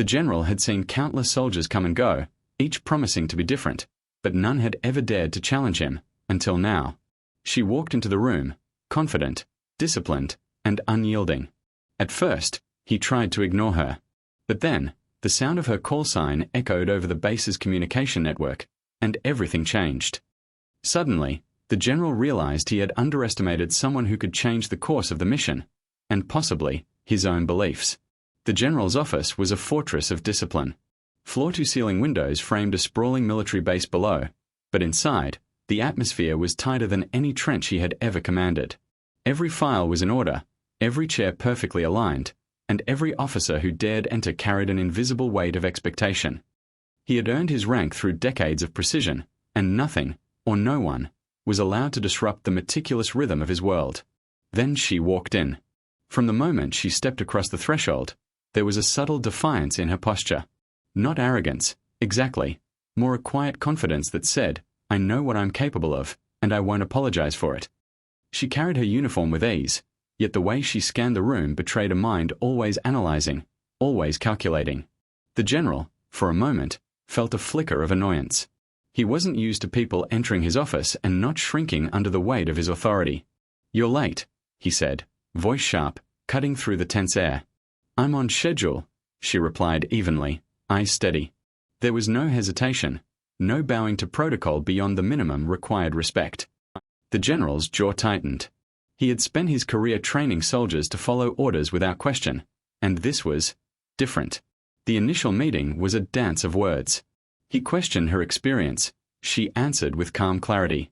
The general had seen countless soldiers come and go, each promising to be different, but none had ever dared to challenge him, until now. She walked into the room, confident, disciplined, and unyielding. At first, he tried to ignore her. But then, the sound of her call sign echoed over the base's communication network, and everything changed. Suddenly, the general realized he had underestimated someone who could change the course of the mission, and possibly his own beliefs. The general's office was a fortress of discipline. Floor-to-ceiling windows framed a sprawling military base below, but inside, the atmosphere was tighter than any trench he had ever commanded. Every file was in order, every chair perfectly aligned, and every officer who dared enter carried an invisible weight of expectation. He had earned his rank through decades of precision, and nothing, or no one, was allowed to disrupt the meticulous rhythm of his world. Then she walked in. From the moment she stepped across the threshold, there was a subtle defiance in her posture. Not arrogance, exactly, more a quiet confidence that said, "I know what I'm capable of, and I won't apologize for it." She carried her uniform with ease, yet the way she scanned the room betrayed a mind always analyzing, always calculating. The general, for a moment, felt a flicker of annoyance. He wasn't used to people entering his office and not shrinking under the weight of his authority. "You're late," he said, voice sharp, cutting through the tense air. "I'm on schedule," she replied evenly, eyes steady. There was no hesitation, no bowing to protocol beyond the minimum required respect. The general's jaw tightened. He had spent his career training soldiers to follow orders without question, and this was different. The initial meeting was a dance of words. He questioned her experience. She answered with calm clarity.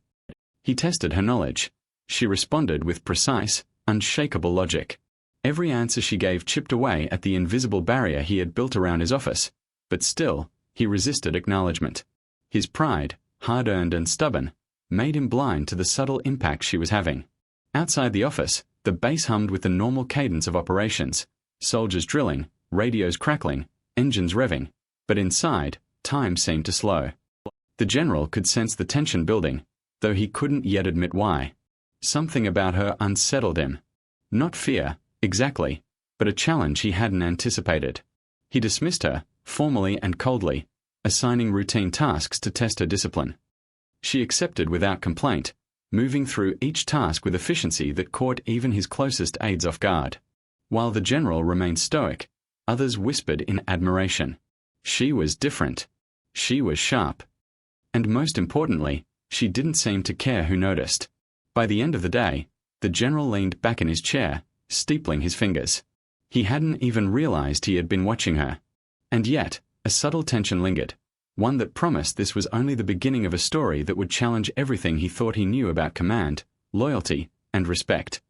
He tested her knowledge. She responded with precise, unshakable logic. Every answer she gave chipped away at the invisible barrier he had built around his office, but still, he resisted acknowledgement. His pride, hard-earned and stubborn, made him blind to the subtle impact she was having. Outside the office, the base hummed with the normal cadence of operations, soldiers drilling, radios crackling, engines revving, but inside, time seemed to slow. The general could sense the tension building, though he couldn't yet admit why. Something about her unsettled him. Not fear, exactly, but a challenge he hadn't anticipated. He dismissed her, formally and coldly, assigning routine tasks to test her discipline. She accepted without complaint, moving through each task with efficiency that caught even his closest aides off guard. While the general remained stoic, others whispered in admiration. She was different. She was sharp. And most importantly, she didn't seem to care who noticed. By the end of the day, the general leaned back in his chair, steepling his fingers. He hadn't even realized he had been watching her. And yet, a subtle tension lingered, one that promised this was only the beginning of a story that would challenge everything he thought he knew about command, loyalty, and respect.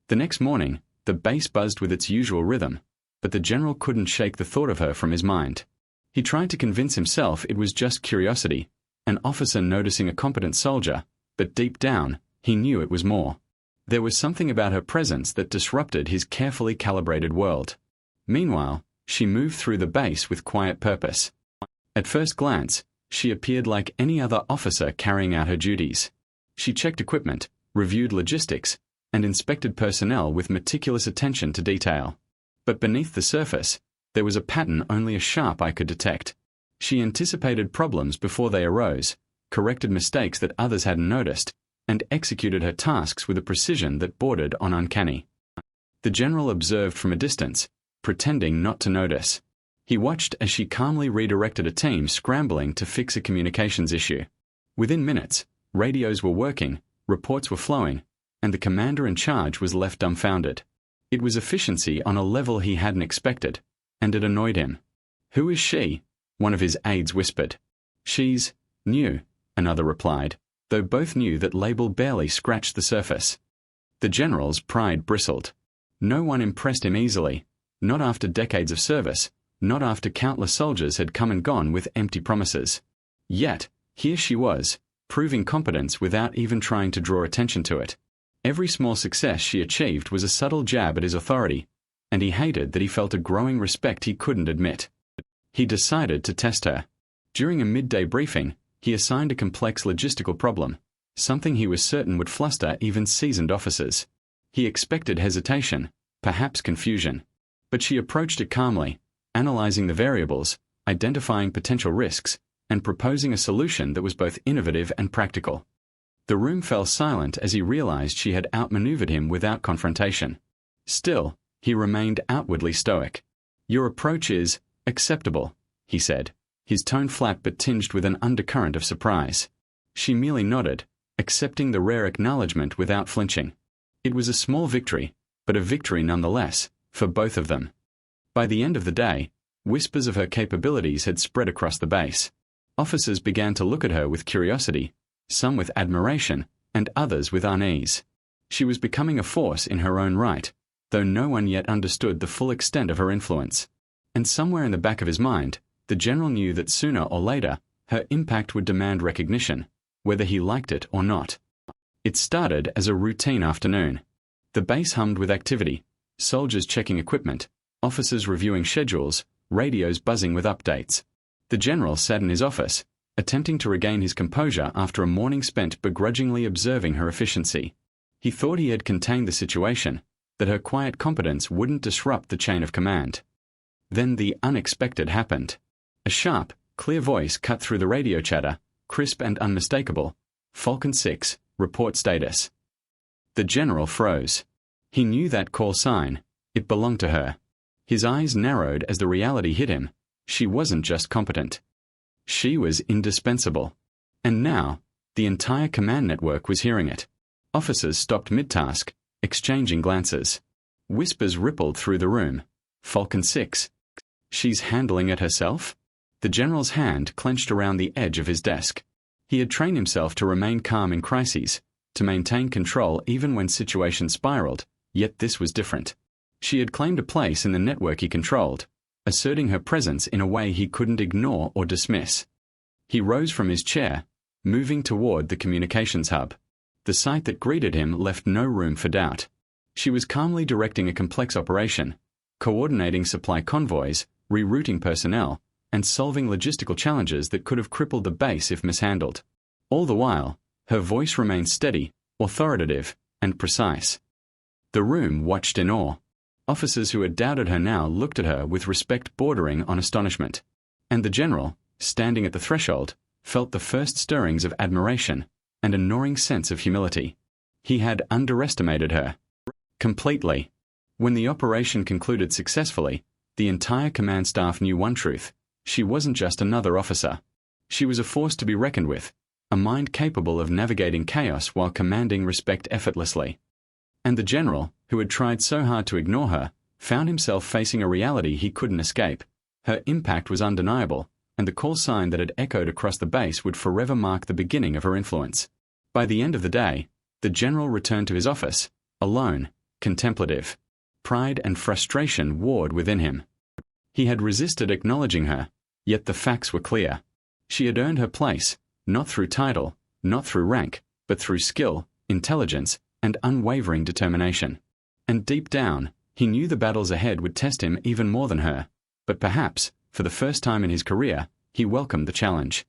The next morning, the base buzzed with its usual rhythm, but the general couldn't shake the thought of her from his mind. He tried to convince himself it was just curiosity, an officer noticing a competent soldier, but deep down, he knew it was more. There was something about her presence that disrupted his carefully calibrated world. Meanwhile, she moved through the base with quiet purpose. At first glance, she appeared like any other officer carrying out her duties. She checked equipment, reviewed logistics, and inspected personnel with meticulous attention to detail. But beneath the surface, there was a pattern only a sharp eye could detect. She anticipated problems before they arose, corrected mistakes that others hadn't noticed, and executed her tasks with a precision that bordered on uncanny. The general observed from a distance, pretending not to notice. He watched as she calmly redirected a team scrambling to fix a communications issue. Within minutes, radios were working, reports were flowing, and the commander in charge was left dumbfounded. It was efficiency on a level he hadn't expected, and it annoyed him. "Who is she?" one of his aides whispered. "She's new," another replied, though both knew that label barely scratched the surface. The general's pride bristled. No one impressed him easily, not after decades of service, not after countless soldiers had come and gone with empty promises. Yet, here she was, proving competence without even trying to draw attention to it. Every small success she achieved was a subtle jab at his authority, and he hated that he felt a growing respect he couldn't admit. He decided to test her. During a midday briefing, he assigned a complex logistical problem, something he was certain would fluster even seasoned officers. He expected hesitation, perhaps confusion. But she approached it calmly, analyzing the variables, identifying potential risks, and proposing a solution that was both innovative and practical. The room fell silent as he realized she had outmaneuvered him without confrontation. Still, he remained outwardly stoic. "Your approach is acceptable," he said, his tone flat but tinged with an undercurrent of surprise. She merely nodded, accepting the rare acknowledgement without flinching. It was a small victory, but a victory nonetheless, for both of them. By the end of the day, whispers of her capabilities had spread across the base. Officers began to look at her with curiosity, some with admiration, and others with unease. She was becoming a force in her own right, though no one yet understood the full extent of her influence. And somewhere in the back of his mind, the general knew that sooner or later, her impact would demand recognition, whether he liked it or not. It started as a routine afternoon. The base hummed with activity, soldiers checking equipment, officers reviewing schedules, radios buzzing with updates. The general sat in his office, attempting to regain his composure after a morning spent begrudgingly observing her efficiency. He thought he had contained the situation, that her quiet competence wouldn't disrupt the chain of command. Then the unexpected happened. A sharp, clear voice cut through the radio chatter, crisp and unmistakable. "Falcon 6, report status." The general froze. He knew that call sign. It belonged to her. His eyes narrowed as the reality hit him. She wasn't just competent. She was indispensable. And now, the entire command network was hearing it. Officers stopped mid-task, exchanging glances. Whispers rippled through the room. "Falcon 6. She's handling it herself?" The general's hand clenched around the edge of his desk. He had trained himself to remain calm in crises, to maintain control even when situations spiraled, yet this was different. She had claimed a place in the network he controlled, asserting her presence in a way he couldn't ignore or dismiss. He rose from his chair, moving toward the communications hub. The sight that greeted him left no room for doubt. She was calmly directing a complex operation, coordinating supply convoys, rerouting personnel, and solving logistical challenges that could have crippled the base if mishandled. All the while, her voice remained steady, authoritative, and precise. The room watched in awe. Officers who had doubted her now looked at her with respect bordering on astonishment. And the general, standing at the threshold, felt the first stirrings of admiration and a gnawing sense of humility. He had underestimated her. Completely. When the operation concluded successfully, the entire command staff knew one truth. She wasn't just another officer. She was a force to be reckoned with, a mind capable of navigating chaos while commanding respect effortlessly. And the general, who had tried so hard to ignore her, found himself facing a reality he couldn't escape. Her impact was undeniable, and the call sign that had echoed across the base would forever mark the beginning of her influence. By the end of the day, the general returned to his office, alone, contemplative. Pride and frustration warred within him. He had resisted acknowledging her, yet the facts were clear. She had earned her place, not through title, not through rank, but through skill, intelligence, and unwavering determination. And deep down, he knew the battles ahead would test him even more than her. But perhaps, for the first time in his career, he welcomed the challenge.